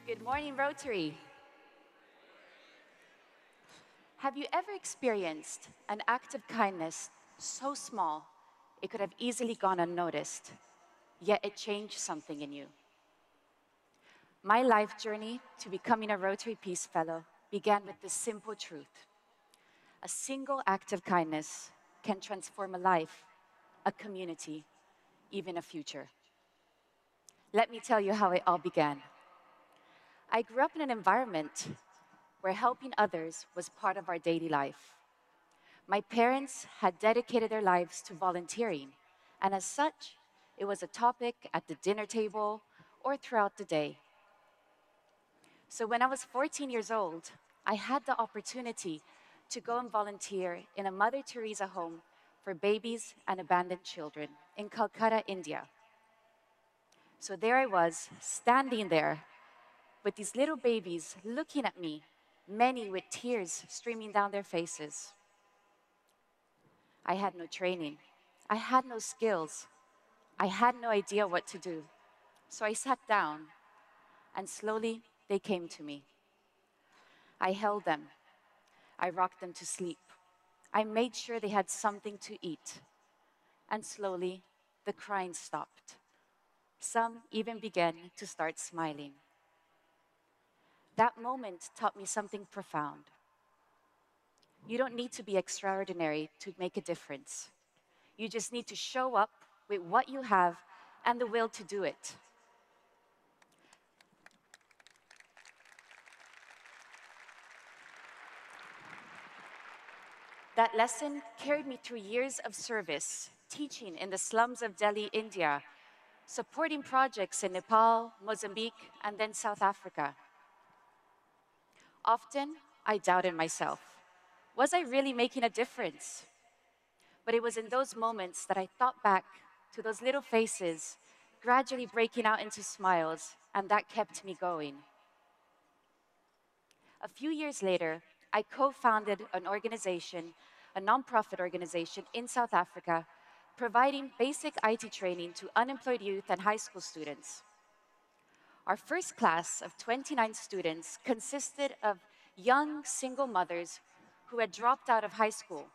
Good morning, Rotary. Have you ever experienced an act of kindness so small it could have easily gone unnoticed, yet it changed something in you? My life journey to becoming a Rotary Peace Fellow began with this simple truth. A single act of kindness can transform a life, a community, even a future. Let me tell you how it all began. I grew up in an environment where helping others was part of our daily life. My parents had dedicated their lives to volunteering, and as such, it was a topic at the dinner table or throughout the day. So when I was 14 years old, I had the opportunity to go and volunteer in a Mother Teresa home for babies and abandoned children in Calcutta, India. So there I was, standing there with these little babies looking at me, many with tears streaming down their faces. I had no training. I had no skills. I had no idea what to do. So I sat down, and slowly they came to me. I held them. I rocked them to sleep. I made sure they had something to eat. And slowly, the crying stopped. Some even began to start smiling. That moment taught me something profound. You don't need to be extraordinary to make a difference. You just need to show up with what you have and the will to do it. That lesson carried me through years of service, teaching in the slums of Delhi, India, supporting projects in Nepal, Mozambique, and then South Africa. Often, I doubted myself. Was I really making a difference? But it was in those moments that I thought back to those little faces, gradually breaking out into smiles, and that kept me going. A few years later, I co founded an organization, a nonprofit organization in South Africa, providing basic IT training to unemployed youth and high school students. Our first class of 29 students consisted of young single mothers who had dropped out of high school.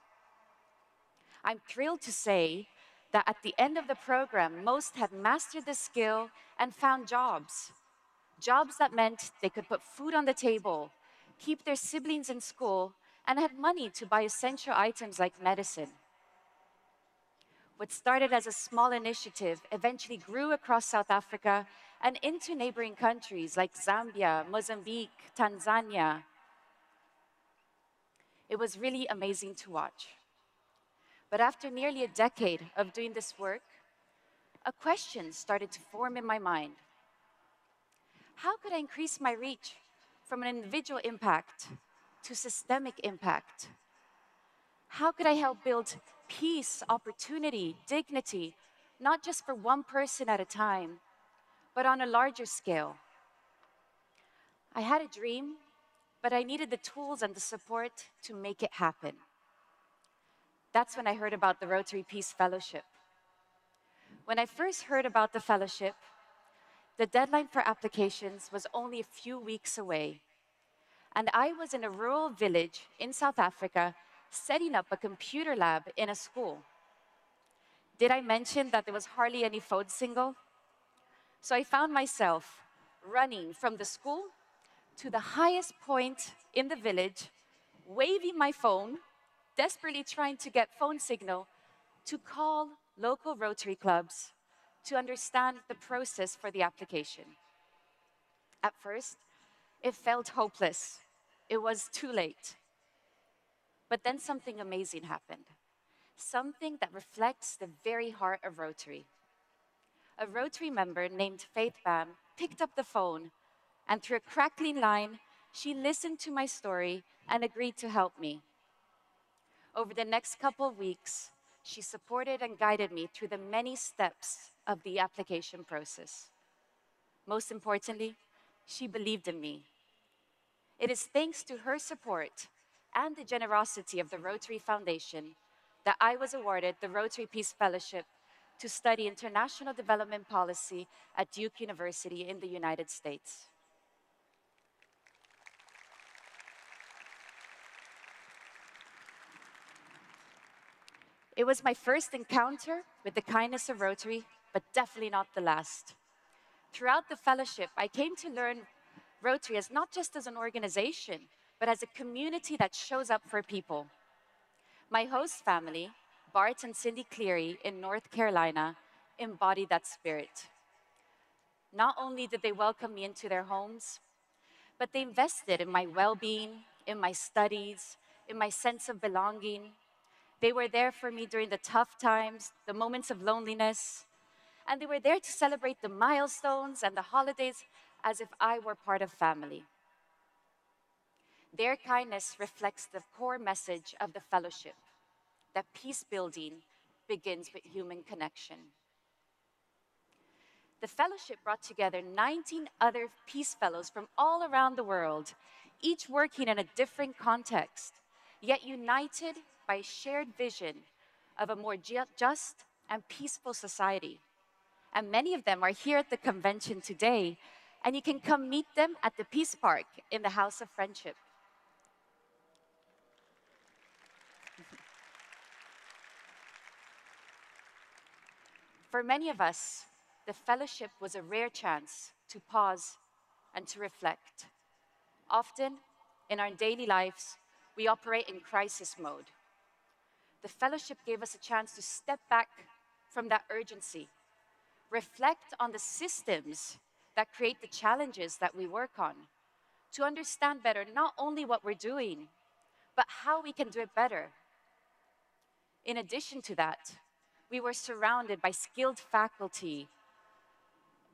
I'm thrilled to say that at the end of the program, most had mastered the skill and found jobs. Jobs that meant they could put food on the table, keep their siblings in school, and had money to buy essential items like medicine. What started as a small initiative eventually grew across South Africa and into neighboring countries like Zambia, Mozambique, Tanzania. It was really amazing to watch. But after nearly a decade of doing this work, a question started to form in my mind. How could I increase my reach from an individual impact to systemic impact? How could I help build peace, opportunity, dignity, not just for one person at a time, but on a larger scale? I had a dream, but I needed the tools and the support to make it happen. That's when I heard about the Rotary Peace Fellowship. When I first heard about the fellowship, the deadline for applications was only a few weeks away, and I was in a rural village in South Africa setting up a computer lab in a school. Did I mention that there was hardly any phone signal? So I found myself running from the school to the highest point in the village, waving my phone, desperately trying to get phone signal to call local Rotary clubs to understand the process for the application. At first, it felt hopeless. It was too late. But then something amazing happened, something that reflects the very heart of Rotary. A Rotary member named Faith Bam picked up the phone, and through a crackling line, she listened to my story and agreed to help me. Over the next couple of weeks, she supported and guided me through the many steps of the application process. Most importantly, she believed in me. It is thanks to her support and the generosity of the Rotary Foundation that I was awarded the Rotary Peace Fellowship to study international development policy at Duke University in the United States. It was my first encounter with the kindness of Rotary, but definitely not the last. Throughout the fellowship, I came to learn Rotary as not just as an organization, but as a community that shows up for people. My host family, Bart and Cindy Cleary in North Carolina, embodied that spirit. Not only did they welcome me into their homes, but they invested in my well being, in my studies, in my sense of belonging. They were there for me during the tough times, the moments of loneliness, and they were there to celebrate the milestones and the holidays as if I were part of family. Their kindness reflects the core message of the fellowship that peace building begins with human connection. The fellowship brought together 19 other peace fellows from all around the world, each working in a different context, yet united by a shared vision of a more just and peaceful society. And many of them are here at the convention today, and you can come meet them at the Peace Park in the House of Friendship. For many of us, the fellowship was a rare chance to pause and to reflect. Often, in our daily lives, we operate in crisis mode. The fellowship gave us a chance to step back from that urgency, reflect on the systems that create the challenges that we work on, to understand better not only what we're doing, but how we can do it better. In addition to that, we were surrounded by skilled faculty,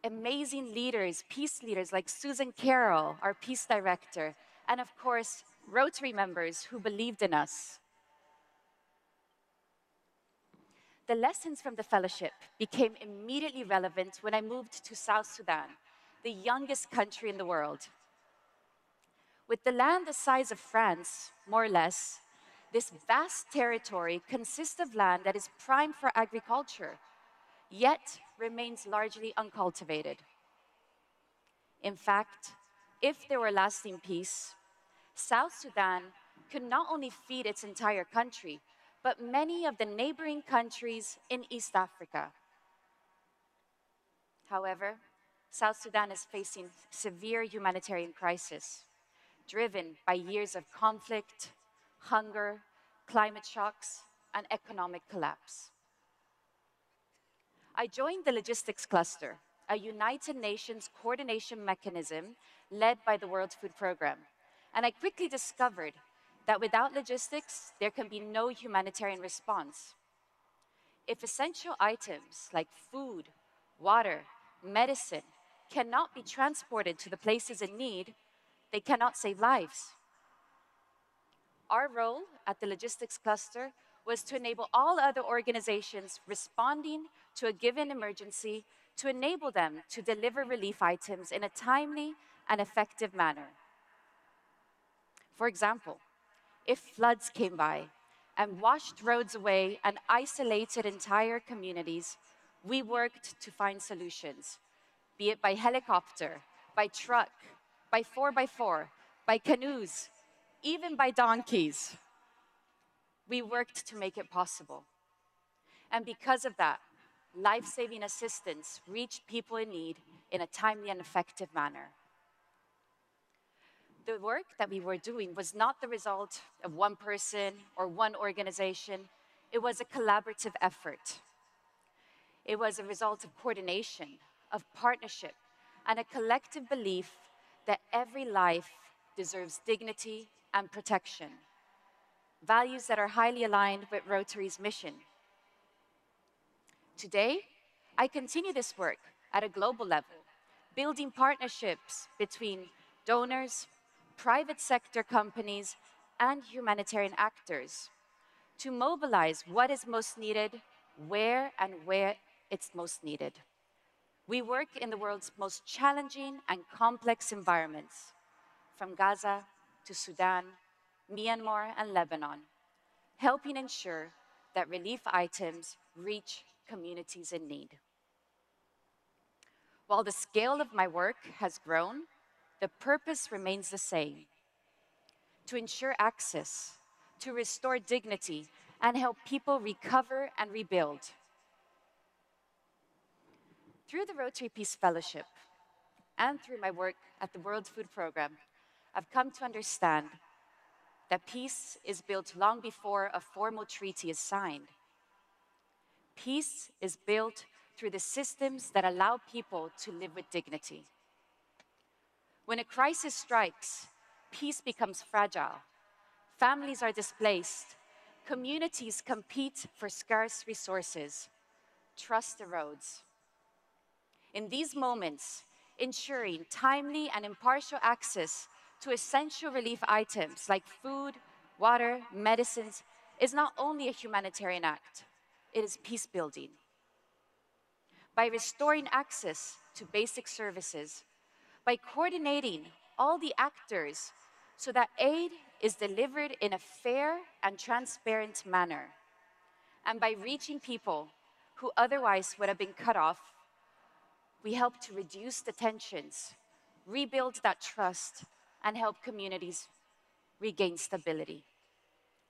amazing leaders, peace leaders like Susan Carroll, our peace director, and of course, Rotary members who believed in us. The lessons from the fellowship became immediately relevant when I moved to South Sudan, the youngest country in the world. With the land the size of France, more or less, this vast territory consists of land that is prime for agriculture, yet remains largely uncultivated. In fact, if there were lasting peace, South Sudan could not only feed its entire country, but many of the neighboring countries in East Africa. However, South Sudan is facing severe humanitarian crisis, driven by years of conflict, hunger, climate shocks, and economic collapse. I joined the Logistics Cluster, a United Nations coordination mechanism led by the World Food Programme. And I quickly discovered that without logistics, there can be no humanitarian response. If essential items like food, water, medicine cannot be transported to the places in need, they cannot save lives. Our role at the Logistics Cluster was to enable all other organizations responding to a given emergency to enable them to deliver relief items in a timely and effective manner. For example, if floods came by and washed roads away and isolated entire communities, we worked to find solutions, be it by helicopter, by truck, by 4x4, by canoes, even by donkeys. We worked to make it possible. And because of that, life-saving assistance reached people in need in a timely and effective manner. The work that we were doing was not the result of one person or one organization. It was a collaborative effort. It was a result of coordination, of partnership, and a collective belief that every life deserves dignity and protection, values that are highly aligned with Rotary's mission. Today, I continue this work at a global level, building partnerships between donors, private sector companies, and humanitarian actors to mobilize what is most needed, where it's most needed. We work in the world's most challenging and complex environments, from Gaza to Sudan, Myanmar, and Lebanon, helping ensure that relief items reach communities in need. While the scale of my work has grown, the purpose remains the same: to ensure access, to restore dignity, and help people recover and rebuild. Through the Rotary Peace Fellowship and through my work at the World Food Programme, I've come to understand that peace is built long before a formal treaty is signed. Peace is built through the systems that allow people to live with dignity. When a crisis strikes, peace becomes fragile. Families are displaced. Communities compete for scarce resources. Trust erodes. In these moments, ensuring timely and impartial access to essential relief items like food, water, medicines is not only a humanitarian act, it is peace building. By restoring access to basic services, by coordinating all the actors so that aid is delivered in a fair and transparent manner, and by reaching people who otherwise would have been cut off, we help to reduce the tensions, rebuild that trust, and help communities regain stability.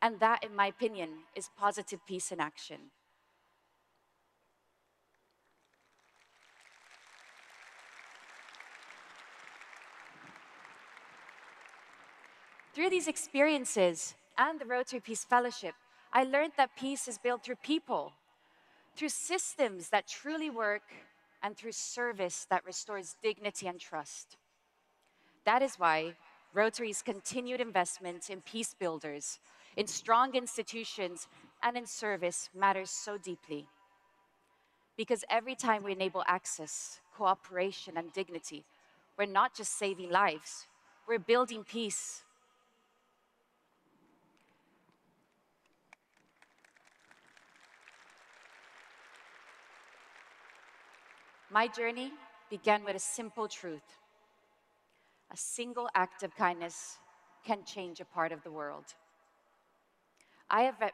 And that, in my opinion, is positive peace in action. Through these experiences and the Rotary Peace Fellowship, I learned that peace is built through people, through systems that truly work, and through service that restores dignity and trust. That is why Rotary's continued investment in peace builders, in strong institutions, and in service matters so deeply. Because every time we enable access, cooperation, and dignity, we're not just saving lives, we're building peace. My journey began with a simple truth. A single act of kindness can change a part of the world. I have met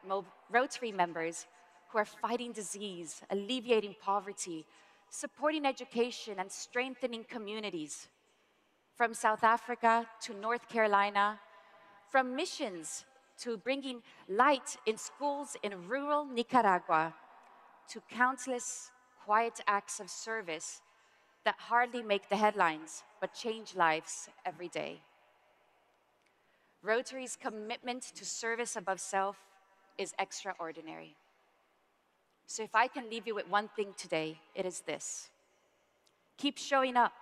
Rotary members who are fighting disease, alleviating poverty, supporting education, and strengthening communities. From South Africa to North Carolina, from missions to bringing light in schools in rural Nicaragua, to countless quiet acts of service that hardly make the headlines but change lives every day. Rotary's commitment to service above self is extraordinary. So if I can leave you with one thing today, it is this. Keep showing up.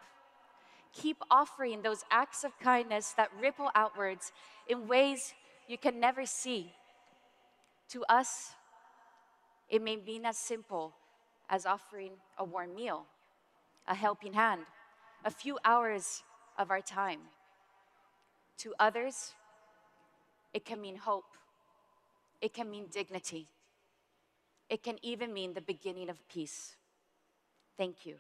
Keep offering those acts of kindness that ripple outwards in ways you can never see. To us, it may mean as simple as offering a warm meal, a helping hand, a few hours of our time. To others, it can mean hope. It can mean dignity. It can even mean the beginning of peace. Thank you.